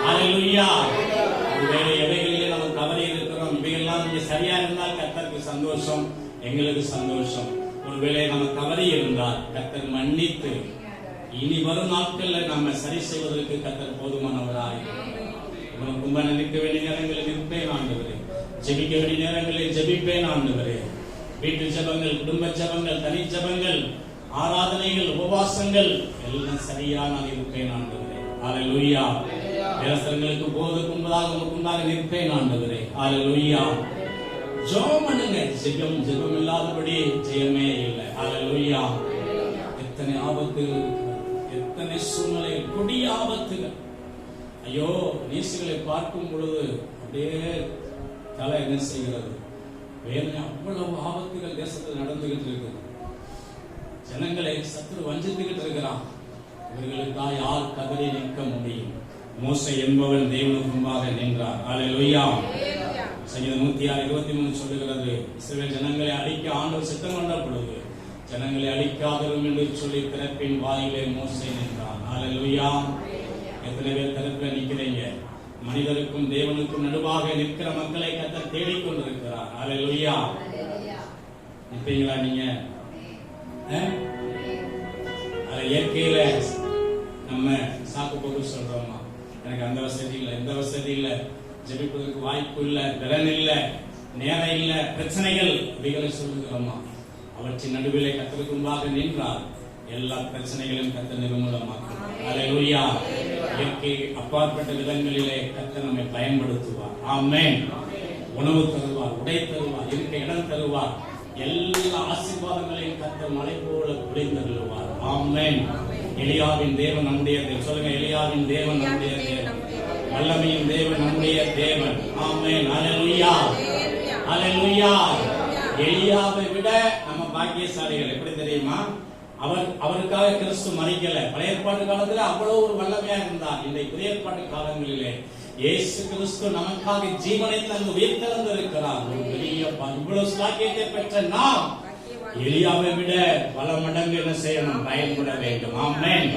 ஹல்லேலூயா. ஒருவேளை எவைகளிலே நம்ம தவறி இருக்கிறோம், இவையெல்லாம் இங்கே சரியா இருந்தால் கர்த்தருக்கு சந்தோஷம், எங்களுக்கு சந்தோஷம். ஒருவேளை நம்ம தவறி இருந்தால் கர்த்தர் மன்னித்து இனி வரும் நாட்கள்ல நம்ம சரி செய்வதற்கு கர்த்தர் போதுமானவராய் கும்ப நிற்க வேண்டிய நேரங்களில் நிற்பேன் ஆண்டவரே, ஜெபிக்க வேண்டிய நேரங்களில் ஜெபிப்பேன் ஆண்டவரே. வீட்டு ஜெபங்கள், குடும்ப ஜெபங்கள், தனி ஜெபங்கள், ஆராதனைகள், உபவாசங்கள் எல்லாம் சரியா நான் இருப்பேன் ஆண்டவரே. ஹல்லேலூயா. வேலஸ்தலங்களுக்கு போவதற்கு முன்பதாக நிற்பேன் ஆண்டவரே. ஹல்லேலூயா. ஜெபம் பண்ணுங்க. ஜெபம் இல்லாதபடி ஜெயமே இல்லை. ஹல்லேலூயா. எத்தனை ஆபத்துகள், எத்தனை சூழ்நிலை, கொடிய ஆபத்துகள். ஐயோ, நீசுகளை பார்க்கும் பொழுது அப்படியே தலை என்ன செய்கிறது, வேதனை. அவ்வளவு ஆபத்துகள் தேசத்தில் நடந்துகிட்டு இருக்கு. ஜனங்களை சத்துரு வஞ்சித்துக்கிட்டு இருக்கிறான். இவர்களுக்கா யார் கதறி நிற்க முடியும்? மோசே என்பவன் தேவனுக்கு முன்பாக நின்றார். ஹல்லேலூயா. சங்கீதம் 106:23 சொல்லுகிறது, இஸ்ரவேல் ஜனங்களை அழிக்க ஆண்டவர் சித்தம் கொண்ட பொழுது ஜனங்களை அழிக்காதரும் என்று சொல்லி திறப்பின் வாயிலே மோசே நின்றான். ஹல்லேலூயா. எத்தனை பேர் திறப்பில் நிற்கிறீங்க? மனிதருக்கும் தேவனுக்கும் நடுவாக நிற்கிற மக்களை கர்த்தர் தேடிக்கொண்டிருக்கிறார். ஹல்லேலூயா. நிற்பீங்களா நீங்க? இயற்கையில நம்ம சாக்கு போக்கு சொல்றோமா, எனக்கு அந்த வசதி இல்லை, இந்த வசதி இல்லை, ஜெபிப்பதற்கு வாய்ப்பு இல்லை, திறன் இல்லை, நேரம் இல்லை, பிரச்சனைகள், இவைகளை சொல்லுகிறோமா? அவற்றின் நடுவிலே கர்த்தருக்கு முன்பாக நின்றால் எல்லா பிரச்சனைகளையும் கர்த்தர் நிர்மூலமாக்கும். ஹல்லேலூயா. இயற்கை அப்பாற்பட்ட விதங்களிலே கர்த்தர் நம்மை பயன்படுத்துவார். ஆமென். உணவு தருவார், உடை தருவார், இருக்க இடம் தருவார். எல்லா ஆசீர்வாதங்களையும் கர்த்தர் மலை போல பொழிந்தருளுவார். ஆமென். எலியாவின் தேவன் நம்முடைய தேவன். சொல்லுங்க, எலியாவின் தேவன் நம்முடைய தேவன், வல்லமையின் தேவன் நம்முடைய தேவன். ஆமென். ஹல்லேலூயா. ஹல்லேலூயா. எலியாவை விட நம்ம பாக்கியசாலிகள். எப்படி தெரியுமா? அவருக்காக கிறிஸ்து மறிக்கல. பழைய ஏற்பாட்டு காலத்துல அவ்வளவு ஒரு வல்லமையா இருந்தார். இன்றைக்கு புதிய ஏற்பாட்டு காலங்களிலே இயேசு கிறிஸ்து நமக்காக ஜீவனை தந்து உயிர்த்தெழுந்து இருக்கிறார். ஒரு பெரிய இவ்வளவு சாக்கியத்தை பெற்ற நாம் எலியாவை விட பல மடங்கு என்ன செய்யணும்? பயன்பட வேண்டும். ஆமென்.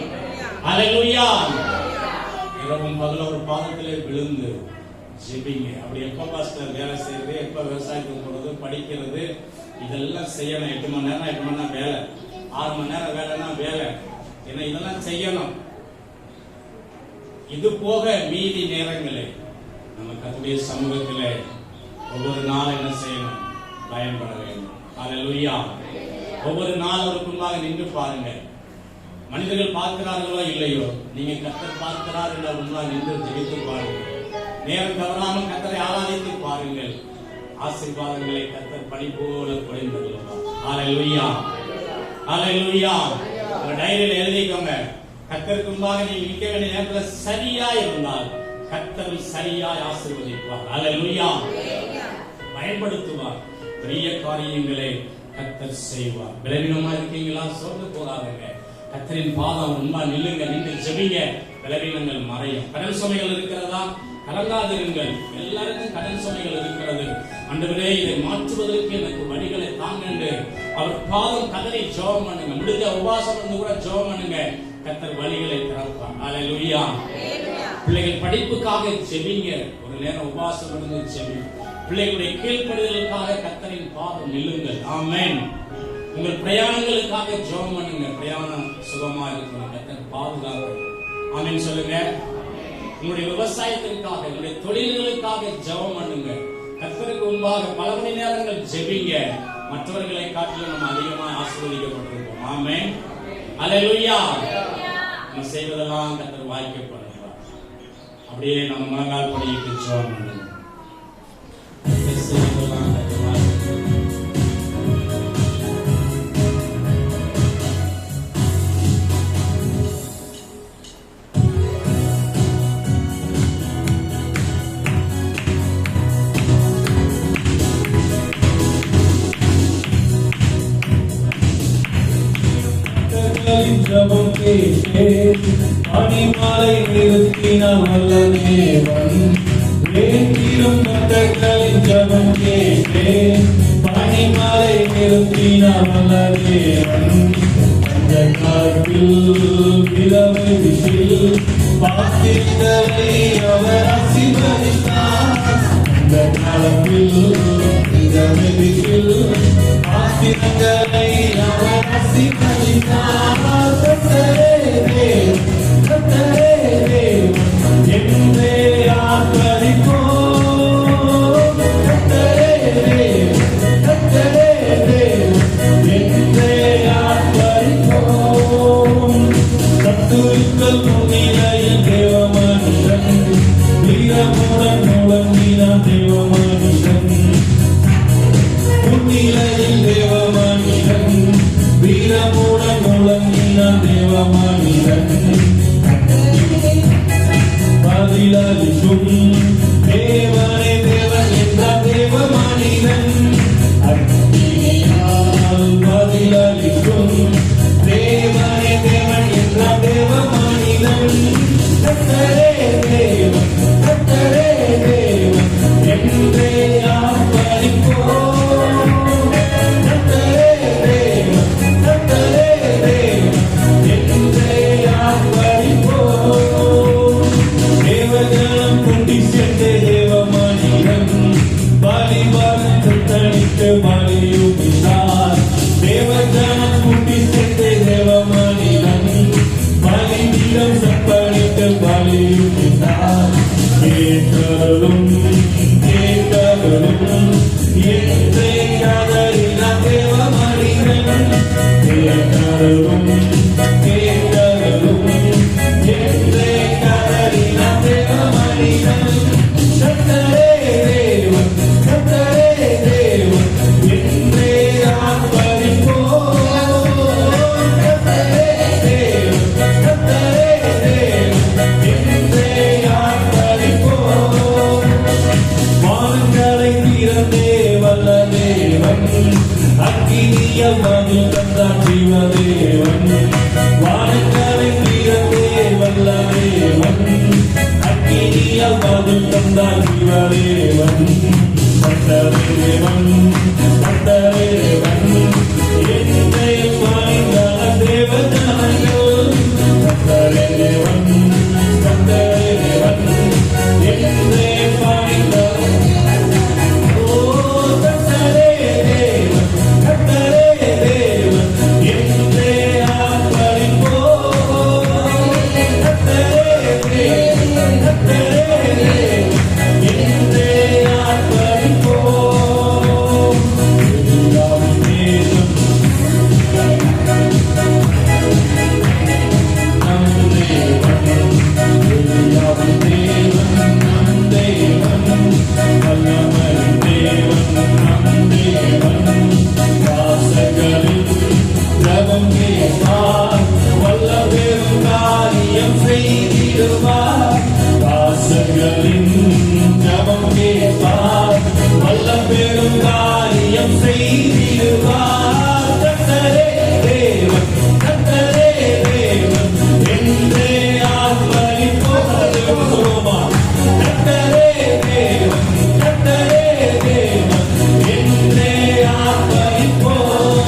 ஹல்லேலூயா. இரவும் பகலும் ஒரு பாதத்திலே விழுந்து ஜெபிங்க. அப்படி எப்ப பாஸ்டர் வேலை செய்யறது, எப்ப விவசாயத்துக்கு போறது, படிக்கிறது, இதெல்லாம் செய்யணும். 8 மணி நேரம் வேலை, 6 மணி நேரம் வேலைன்னா வேலை, ஏன்னா இதெல்லாம் செய்யணும். இது போக மீதி நேரங்களே நம்ம கர்த்தருடைய சமூகத்திலே ஒவ்வொரு நாள் என்ன செய்யணும்? பயன்பட வேண்டும். ஹல்லேலூயா. ஒவ்வொரு நாள் அவருக்கு முன்பாக நின்று பாருங்க. மனிதர்கள் பார்க்கிறார்களோ இல்லையோ, நீங்க கர்த்தர் பார்க்கிறார் என்ற முன்பாக நின்று ஜெபித்து பாருங்க. நேரம் தவறாமல் கர்த்தரை ஆராதித்து பாருங்கள். ஆசீர்வாதங்களை கர்த்தர் பனி போல பொழிந்தருளுவார். ஹல்லேலூயா. ஹல்லேலூயா. ஒரு டைரியில எழுதிக்கோங்க, கர்த்தருக்கு முன்பாக நீங்க நிற்க வேண்டிய நேரத்தில் சரியா இருந்தால் கர்த்தர் சரியாய் ஆசீர்வதிப்பார். ஹல்லேலூயா. பயன்படுத்துவார். பெரிய காரியங்களை கர்த்தர் செய்வார். பலவீனமா இருக்கீங்களா? சோர்ந்து போறாதுங்க. கர்த்தரின் பாதம் முன்பா நில்லுங்க, நின்று ஜெபிங்க. பலவீனங்கள் மறையும். கடல் சுமைகள் இருக்கிறதா? கலங்காதிருங்கள். எல்லாருக்கும் கடல் சுமைகள் இருக்கிறது. ஆண்டவரே, இதை மாற்றுவதற்கு எனக்கு வழிகளை தாங்க. அவர் பாதம் கதறி ஜெபம் பண்ணுங்க. முடிஞ்ச உபவாசம் இருந்து கூட ஜெபம் பண்ணுங்க. கர்த்தர் வழிகளை திறப்பார். ஹல்லேலூயா. பிள்ளைகள் படிப்புக்காக ஜெபிங்க. ஒரு நேரம் உபவாசம் இருந்து ஜெபிங்க. பிள்ளைகளுடைய கீழ்ப்படிதலுக்காக கர்த்தரின் பாதம் நில்லுங்கள். ஆமென். உங்கள் பிரயாணங்களுக்காக ஜெபம் பண்ணுங்க. பிரயாணம் சுகமா இருக்கணும், கர்த்தர் பாதுகாக்க. ஆமென் சொல்லுங்க. உங்களுடைய விவசாயத்திற்காக, உங்களுடைய தொழில்களுக்காக ஜெபம் பண்ணுங்க. கர்த்தருக்கு முன்பாக பல மணி நேரங்கள் ஜெபிங்க. மற்றவர்களை காட்டிலும் நம்ம அதிகமாக ஆசீர்வதிக்கப்பட்டிருக்கோம். ஆமென். ஹல்லேலூயா. நம்ம செய்வதெல்லாம் கர்த்தர் வாய்க்க பண்ணுவார். அப்படியே நம்ம முழங்கால் படியிட்டு ஜெபம் பண்ணுங்க. செய்வதெல்லாம் கர்த்தர் வாய்க்க. The மக்களின் ஜபம் கேட்டேன். பனிமலை நிறுத்தினார் வல்ல தேவன். வேண்டிடும் மக்களின் ஜபம் கேட்டேன். பனிமலை நிறுத்தினார் வல்ல தேவன். அந்த காலத்தில் விதவை விசில் பாத்திரங்களை அவர் ஆசீர்வதித்தார். அந்த காலத்தில் விதவை விசில் பாத்திரங்களை அவர் ஆசீர்வதித்தார். கர்த்தரே கர்த்தரே என்றே ஆர்ப்பரிப்போம். கர்த்தரே கர்த்தரே என்றே ஆர்ப்பரிப்போம். கர்த்தருக்குள் முன்னிலையில் தேவ மனுஷன் வீரமுடன் முழங்கினான். தேவ மனுஷன் முன்னிலையில் தேவ மனுஷன் வீரமுடன் முழங்கினான். தேவ மனுஷன் பதிலளிக்கும் தேவனே தேவன் என்றார் தேவ மனிதன். அக்னியால் பதிலளிக்கும் தேவனே தேவன் என்றார் தேவ மனிதன். கர்த்தரே தேவன் கர்த்தரே தேவன் என்றே ஆர்ப்பரிப்போம். கர்த்தரே தேவன் கர்த்தரே தேவன் என்றே ஆர்ப்பரிப்போம். தேவஜனம் கூட்டி சேர்ந்த தேவ மனிதன் பலிபரம் தனித்து பலியுமிட்டார். தேவஜனம் கூட்டி சேர்ந்த தேவ மனிதன் பலிபீடம் சப்பளித்து பலியுமிட்டார். கேட்டருளும் கேட்டருளும் என்றே கதறினார் தேவ மனிதன். கேட்டருளும் கேட்டருளும் என்றே கதறினார் தேவ மனிதன். கர்த்தரே தேவன் கர்த்தரே தேவன் என்றே ஆர்ப்பரிப்போம். கர்த்தரே தேவன் கர்த்தரே தேவன் என்றே ஆர்ப்பரிப்போம். வானங்களை திறந்தே வல்ல தேவன். அக்கினியால் பதில் தந்தார் ஜீவதேவன். வானங்களை திறந்தே வல்ல தேவன். அக்கினியால் பதில் தந்தார் ஜீவதேவன். கர்த்தரேவன் கர்த்தரேவன் என்றே பணிந்தார் தேவ ஜனங்கள். கர்த்தரேவன் கர்த்தரேவன் என்றே பணிந்தார். ஓ கர்த்தரே தேவன் கர்த்தரே தேவன் என்றே ஆர்ப்பரிப்போம். கர்த்தரே தேவன் கர்த்தரே தேவன் என்றே ஆர்ப்பரிப்போம். எலியாவின் தேவன் நம் தேவன். எலியாவின் தேவன் நம் தேவன். வல்லமையின் தேவன் நம் தேவன். வாசல்களில் ஜெபம் கேட்பார். வல்ல பெரும் காரியம் செய்திடுவார். வாசல்களின் ஜெபம் கேட்பார். வல்ல பெரும் காரியம் செய்திடுவார். கர்த்தரே தேவன் கர்த்தரே தேவன் என்றே ஆர்ப்பரிப்போம். சொல்லுமா கர்த்தரே தேவன் கர்த்தரே தேவன் என்றே ஆர்ப்பரிப்போம்.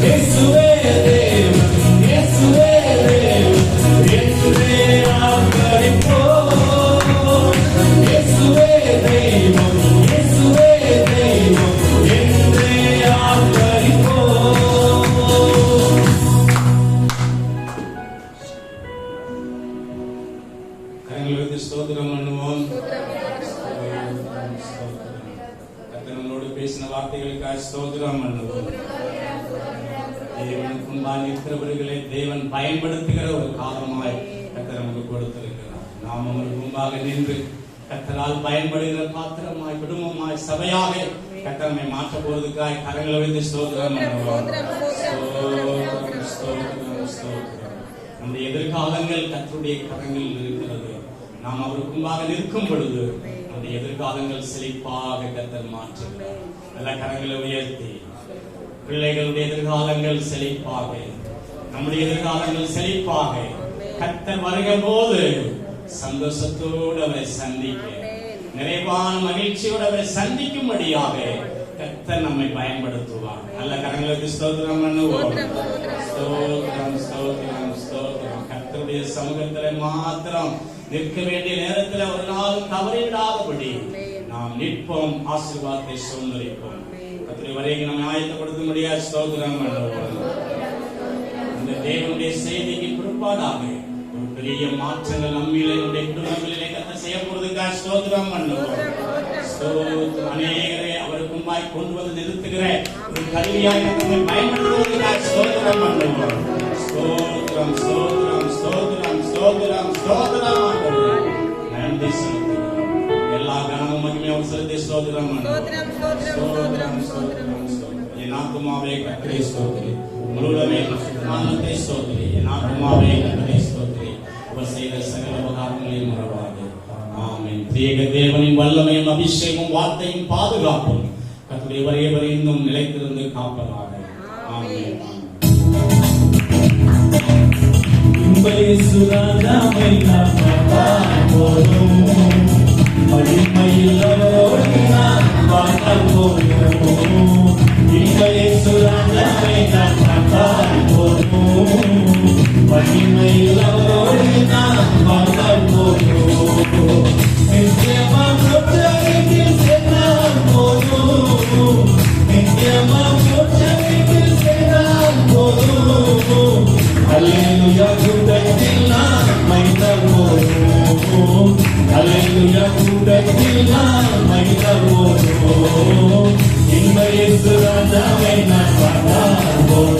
இயேசுவே தேவன் இயேசுவே தேவன் என்றே ஆர்ப்பரிப்போம். இயேசுவே தெய்வம் இயேசுவே தெய்வம் என்றே ஆர்ப்பரிப்போம். கரங்களை வைத்து ஸ்தோத்திரம் பண்ணுவோம். கர்த்தர் நம்மோடு பேசின வார்த்தைகளுக்காக ஸ்தோத்திரம் பண்ணுவோம். தேவனுக்கு முன்பாக இருக்கிறவர்களை தேவன் பயன்படுத்துகிற ஒரு காலமாய் கர்த்தர் நமக்கு கொடுத்திருக்கிறார். நாம் அவருக்கு முன்பாக நின்று கர்த்தரால் பயன்படுகிற பாத்திரமாய் குடும்பமாய் சபையாக கர்த்தர் நம்மை மாற்ற போவதற்காக கரங்களை வைத்து ஸ்தோத்திரம் பண்ணுவோம். ஸ்தோத்திரம் ஸ்தோத்திரம் ஸ்தோத்திரம். நம்முடைய எதிர்காலங்கள் கர்த்தருடைய கரங்களில் இருக்கிறது. நாம் அவருக்கு முன்பாக நிற்கும் பொழுது நம்முடைய எதிர்காலங்கள் செழிப்பாக கர்த்தர் மாற்றுகிறார். நல்ல கரங்களை உயர்த்தி பிள்ளைகளுடைய எதிர்காலங்கள் செழிப்பாக, நம்முடைய எதிர்காலங்கள் செழிப்பாக கர்த்தர் வருகிற போது சந்தோஷத்தோடு அவரை சந்திக்க, நிறைவான மகிழ்ச்சியோடு அவரை சந்திக்கும்படியாக கர்த்தர் நம்மை பயன்படுத்துவார். நல்ல கரங்களுக்கு ஸ்தோத்திரம் பண்ணுவோம். ஸ்தோத்திரம் ஸ்தோத்திரம் ஸ்தோத்திரம். கர்த்தருடைய சமூகத்தில் மாத்திரம் நிற்க வேண்டிய நேரத்தில் ஒரு நாள் தவறிவிடாதபடி நாம் நிற்போம், ஆசீர்வாதத்தை சுதந்திரிப்போம். கர்த்தருடைய வரைக்கும் நம்ம ஆயத்தப்படுத்த முடியாது. ஸ்தோத்திரம் பண்ணுவோம். இந்த தேவனுடைய செய்திக்கு பிற்பாடாக ஒரு பெரிய மாற்றங்கள் நம்மிலே குடும்பங்களிலே கர்த்தர் செய்ய போறதுக்காக ஸ்தோத்திரம் பண்ணுவோம். அநேகரை அவருக்கு முன்பாய் கொண்டு வந்து நிறுத்துகிற ஒரு கருவியாய் நம்மை பயன்படுத்துவதற்காக ஸ்தோத்திரம் பண்ணுவோம். ஸ்தோத்திரம் ஸ்தோத்திரம் ஸ்தோத்திரம் ஸ்தோத்திரம் ஸ்தோத்திரம் ஆண்டவரே, நன்றி செலுத்துகிறோம். எல்லா கனமும் மகிமையும் செலுத்தி ஸ்தோத்திரம் பண்ணுவோம். ஸ்தோத்திரம் ஸ்தோத்திரம் ஸ்தோத்திரம். என் ஆத்துமாவே கர்த்தரை ஸ்தோத்திரி, முழுவதுமே நாமத்தை ஸ்தோத்திரி. என் ஆத்துமாவே கர்த்தரை ஸ்தோத்திரி, அவர் செய்த சகல உபகாரங்களையும் மறவாதே. ஆமென். திரியேக தேவனின் வல்லமையும் அபிஷேகமும் வார்த்தையும் பாதுகாப்பும் கர்த்தருடைய வரையவரை இன்னும் நிலைத்திருந்து காப்பதாக. ஆமென். இயேசுராஜாவை நாம் பார்ப்போம், மகிமையிலோடு நாம் வாழ்வோம். இயேசுராஜாவை நாம் பார்ப்போம், மகிமையிலோடு நாம் வாழ்வோம். நித்தியமாம் மோட்சத்தில் சென்றால் போதும், நித்தியமாம் மோட்சத்தில் சென்றால் போதும். அல்லேலூயா, கூட்டத்தில் நாம் மைந்தவோம். அல்லேலூயா, கூட்டத்தில் நாம் மைந்தவோம். இந்த இயேசு ராஜாவை நாம் பார்ப்போம்,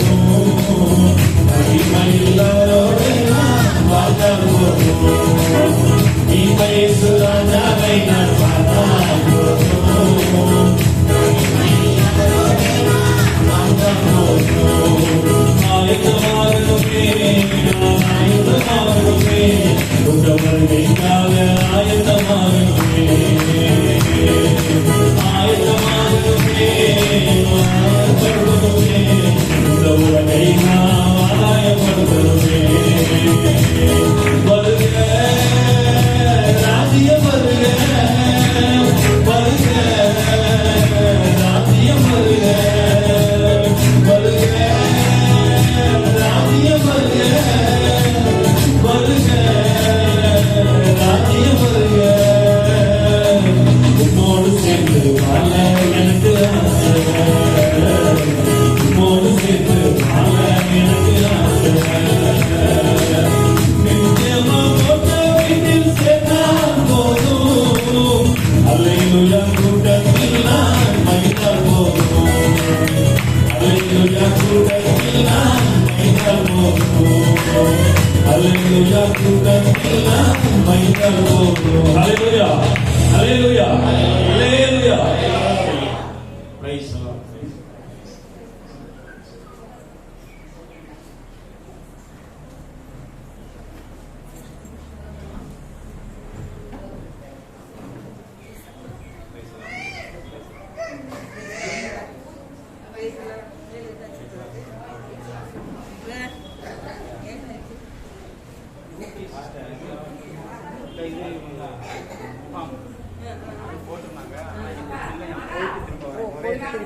மகிமையிலோடு நாம் வாழ்வோம். இந்த இயேசு ராஜாவை நாம் பார்ப்போம், ஆயத்தமாகவே ஆயத்தமாகவே உங்கவர்களுக்காக ஆயத்தமாகவே ஆயத்தமாகவே ஆயத்தப்படுவே இந்த உலகை நாம் ஆயப்படுவே. வருக ராஜ்யம், வருக வருக ராஜ்யம், வருக வருக ராஜ்யம், வருக வருக ராஜ்யம், வருக. உம்மோடு சேர்ந்து வாழ எனக்கு ஆசை, உம்மோடு சேர்ந்து வாழ எனக்கு ஆசை. நித்தியமா போட்ட வீட்டில் சேர்ந்தால் போதும், அல்லேலூயா, கூட்டத்தில் நான் மகிழ்ந்தால் போதும். அல்லேலூயா, கூட்டத்தில் நான் மகிழ்ந்தால் போதும். அல்லேலூயா, கூட்டத்தில் நான் மகிழ்ந்தால் போதும். அல்லேலூயா, அல்லேலூயா, அல்லேலூயா. Praise the Lord. Praise the Lord.